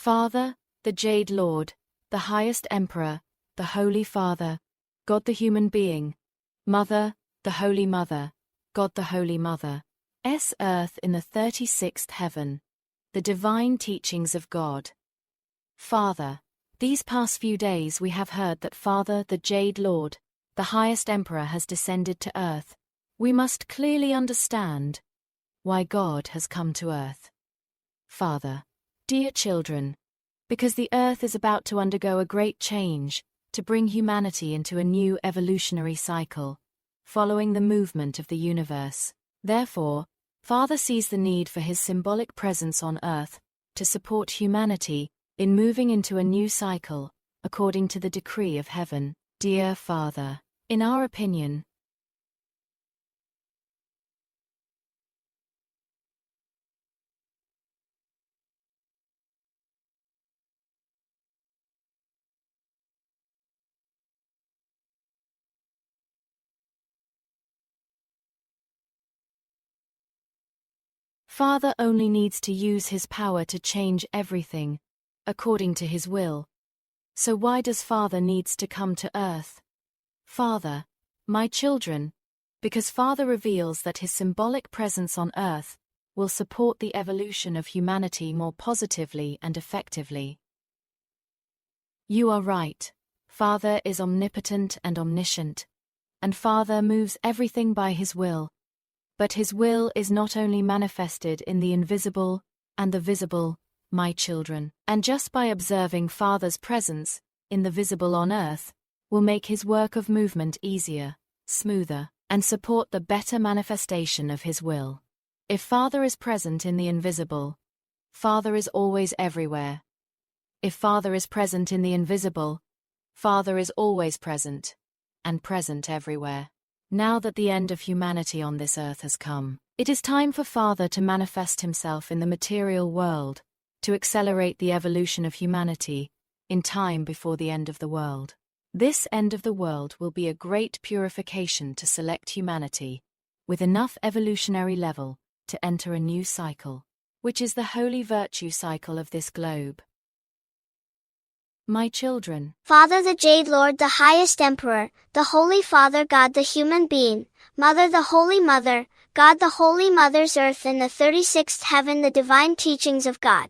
Father, the Jade Lord, the highest Emperor, the Holy Father, God the human being, Mother, the Holy Mother, God the Holy Mother, earth in the 36th heaven, the divine teachings of God. Father, these past few days we have heard that Father, the Jade Lord, the highest Emperor has descended to earth. We must clearly understand why God has come to earth. Father, dear children, because the earth is about to undergo a great change to bring humanity into a new evolutionary cycle, following the movement of the universe. Therefore, Father sees the need for his symbolic presence on earth to support humanity in moving into a new cycle, according to the decree of heaven. Dear Father, in our opinion, Father only needs to use his power to change everything, according to his will. So why does Father needs to come to earth? Father, my children, because Father reveals that his symbolic presence on earth will support the evolution of humanity more positively and effectively. You are right. Father is omnipotent and omniscient, and Father moves everything by his will. But his will is not only manifested in the invisible and the visible, my children, and just by observing Father's presence in the visible on earth will make his work of movement easier, smoother, and support the better manifestation of his will. If Father is present in the invisible, Father is always everywhere. If Father is present in the invisible, Father is always present, and present everywhere. Now that the end of humanity on this earth has come, it is time for Father to manifest himself in the material world, to accelerate the evolution of humanity, in time before the end of the world. This end of the world will be a great purification to select humanity, with enough evolutionary level to enter a new cycle, which is the holy virtue cycle of this globe. My children, Father the Jade Lord, the highest Emperor, the Holy Father God the human being, Mother the Holy Mother, God the Holy Mother's earth in the 36th heaven, the divine teachings of God.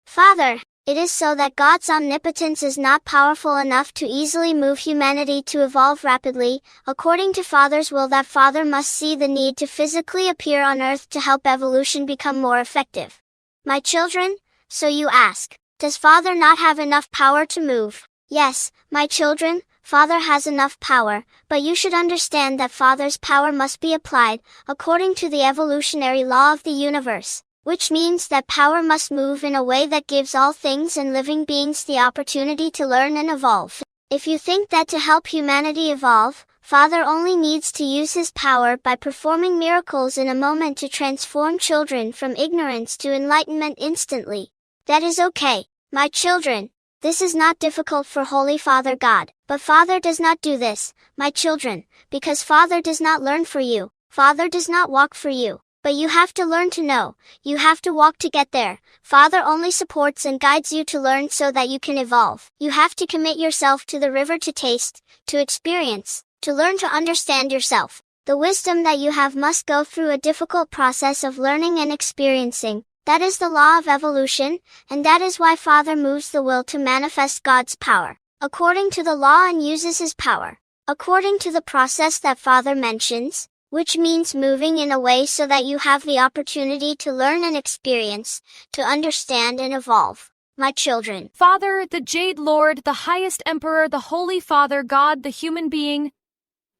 Father, it is so that God's omnipotence is not powerful enough to easily move humanity to evolve rapidly, according to Father's will, that Father must see the need to physically appear on earth to help evolution become more effective. My children, so you ask, does Father not have enough power to move? Yes, my children, Father has enough power, but you should understand that Father's power must be applied, according to the evolutionary law of the universe, which means that power must move in a way that gives all things and living beings the opportunity to learn and evolve. If you think that to help humanity evolve, Father only needs to use his power by performing miracles in a moment to transform children from ignorance to enlightenment instantly, that is okay, my children. This is not difficult for Holy Father God, but Father does not do this, my children, because Father does not learn for you, Father does not walk for you, but you have to learn to know, you have to walk to get there. Father only supports and guides you to learn so that you can evolve. You have to commit yourself to the river to taste, to experience, to learn to understand yourself. The wisdom that you have must go through a difficult process of learning and experiencing. That is the law of evolution, and that is why Father moves the will to manifest God's power, according to the law, and uses his power, according to the process that Father mentions, which means moving in a way so that you have the opportunity to learn and experience, to understand and evolve. My children, Father, the Jade Lord, the highest Emperor, the Holy Father, God, the human being,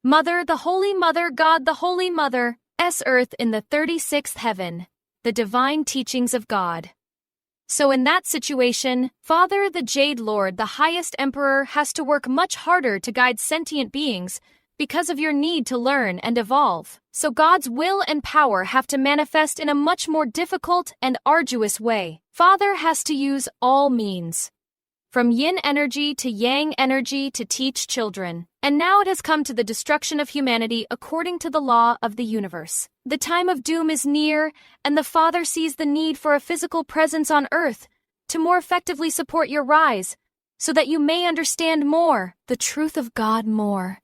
Mother, the Holy Mother, God, the Holy Mother, earth in the 36th heaven, the divine teachings of God. So in that situation, Father, the Jade Lord, the highest Emperor, has to work much harder to guide sentient beings because of your need to learn and evolve. So God's will and power have to manifest in a much more difficult and arduous way. Father has to use all means, from yin energy to yang energy, to teach children. And now it has come to the destruction of humanity according to the law of the universe. The time of doom is near, and the Father sees the need for a physical presence on earth to more effectively support your rise, so that you may understand more the truth of God more,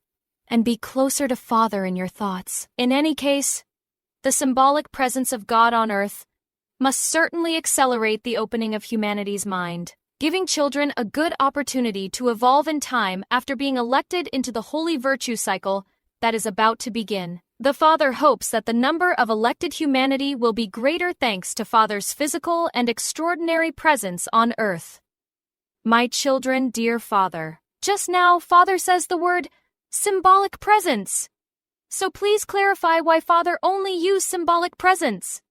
and be closer to Father in your thoughts. In any case, the symbolic presence of God on earth must certainly accelerate the opening of humanity's mind, giving children a good opportunity to evolve in time after being elected into the holy virtue cycle that is about to begin. The Father hopes that the number of elected humanity will be greater thanks to Father's physical and extraordinary presence on earth. My children, dear Father. Just now, Father says the word symbolic presence. So please clarify why Father only used symbolic presence.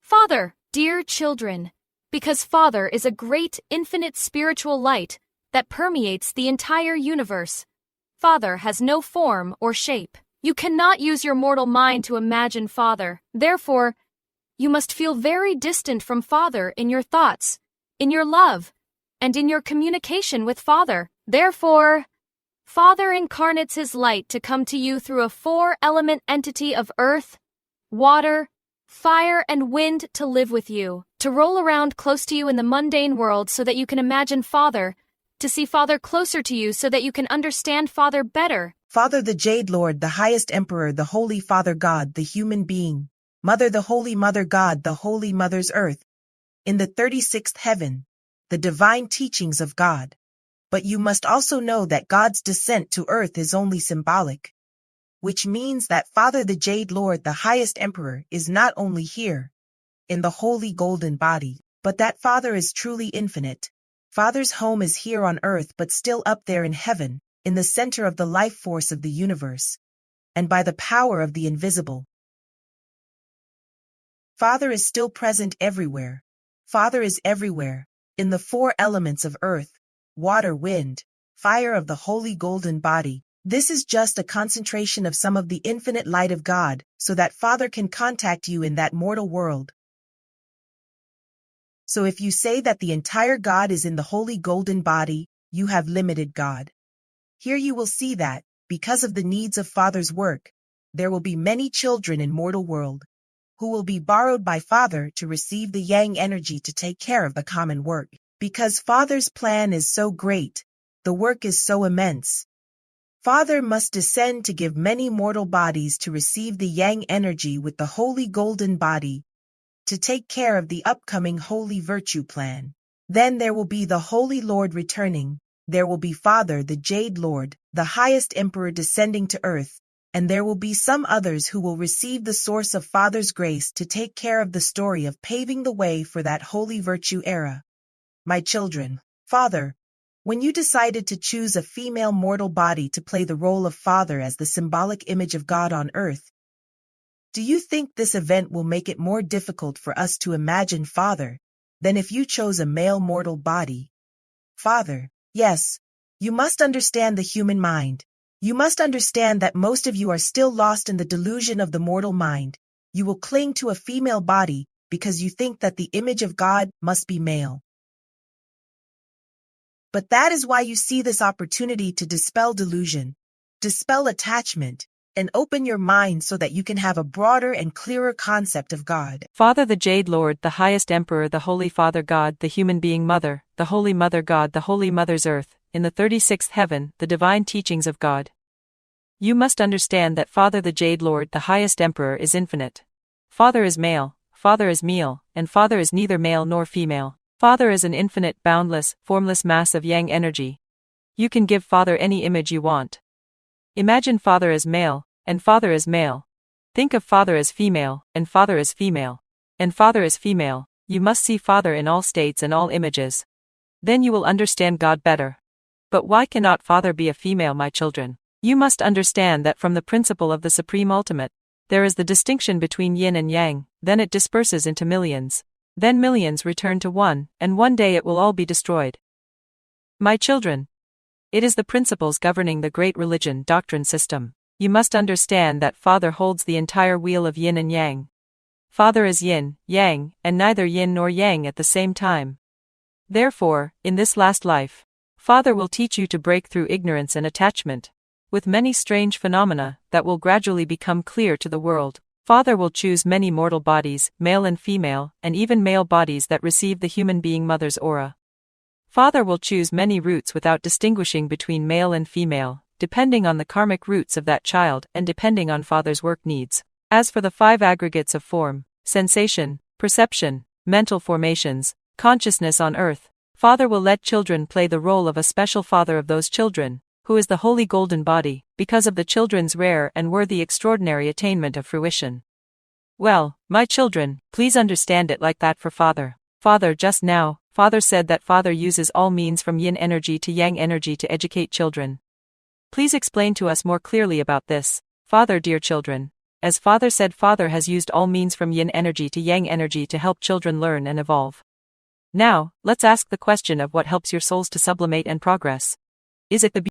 Father, dear children, because Father is a great infinite spiritual light that permeates the entire universe. Father has no form or shape. You cannot use your mortal mind to imagine Father. Therefore, you must feel very distant from Father in your thoughts, in your love, and in your communication with Father. Therefore, Father incarnates his light to come to you through a four-element entity of earth, water, fire, and wind to live with you, to roll around close to you in the mundane world so that you can imagine Father, to see Father closer to you so that you can understand Father better. Father the Jade Lord, the highest Emperor, the Holy Father God, the human being. Mother the Holy Mother God, the Holy Mother's earth. In the 36th heaven, the divine teachings of God. But you must also know that God's descent to earth is only symbolic. Which means that Father the Jade Lord, the highest Emperor, is not only here, in the holy golden body, but that Father is truly infinite. Father's home is here on earth but still up there in heaven, in the center of the life force of the universe, and by the power of the invisible. Father is still present everywhere. Father is everywhere, in the four elements of earth, water, wind, fire of the holy golden body. This is just a concentration of some of the infinite light of God, so that Father can contact you in that mortal world. So if you say that the entire God is in the holy golden body, you have limited God. Here you will see that, because of the needs of Father's work, there will be many children in mortal world, who will be borrowed by Father to receive the Yang energy to take care of the common work. Because Father's plan is so great, the work is so immense. Father must descend to give many mortal bodies to receive the Yang energy with the holy golden body, to take care of the upcoming holy virtue plan. Then there will be the Holy Lord returning. There will be Father the Jade Lord, the highest Emperor descending to earth, and there will be some others who will receive the source of Father's grace to take care of the story of paving the way for that holy virtue era. My children, Father, when you decided to choose a female mortal body to play the role of Father as the symbolic image of God on earth, do you think this event will make it more difficult for us to imagine Father than if you chose a male mortal body? Father, yes, you must understand the human mind. You must understand that most of you are still lost in the delusion of the mortal mind. You will cling to a female body because you think that the image of God must be male. But that is why you see this opportunity to dispel delusion, dispel attachment, and open your mind so that you can have a broader and clearer concept of God. Father the Jade Lord, the highest Emperor, the Holy Father God, the human being Mother, the Holy Mother God, the Holy Mother's earth, in the 36th heaven, the divine teachings of God. You must understand that Father the Jade Lord, the highest Emperor, is infinite. Father is male, Father is meal, and Father is neither male nor female. Father is an infinite, boundless, formless mass of Yang energy. You can give Father any image you want. Imagine Father as male, and Father as male. Think of Father as female, and Father as female. And Father as female. You must see Father in all states and all images. Then you will understand God better. But why cannot Father be a female, my children? You must understand that from the principle of the Supreme Ultimate, there is the distinction between yin and yang, then it disperses into millions. Then millions return to one, and one day it will all be destroyed. My children, it is the principles governing the great religion doctrine system. You must understand that Father holds the entire wheel of yin and yang. Father is yin, yang, and neither yin nor yang at the same time. Therefore, in this last life, Father will teach you to break through ignorance and attachment, with many strange phenomena that will gradually become clear to the world. Father will choose many mortal bodies, male and female, and even male bodies that receive the human being mother's aura. Father will choose many roots without distinguishing between male and female, depending on the karmic roots of that child and depending on Father's work needs. As for the 5 aggregates of form, sensation, perception, mental formations, consciousness on earth, Father will let children play the role of a special father of those children, who is the holy golden body, because of the children's rare and worthy extraordinary attainment of fruition. Well, my children, please understand it like that for Father. Father, just now, Father said that Father uses all means from yin energy to yang energy to educate children. Please explain to us more clearly about this, Father, dear children. As Father said, Father has used all means from yin energy to yang energy to help children learn and evolve. Now, let's ask the question of what helps your souls to sublimate and progress. Is it the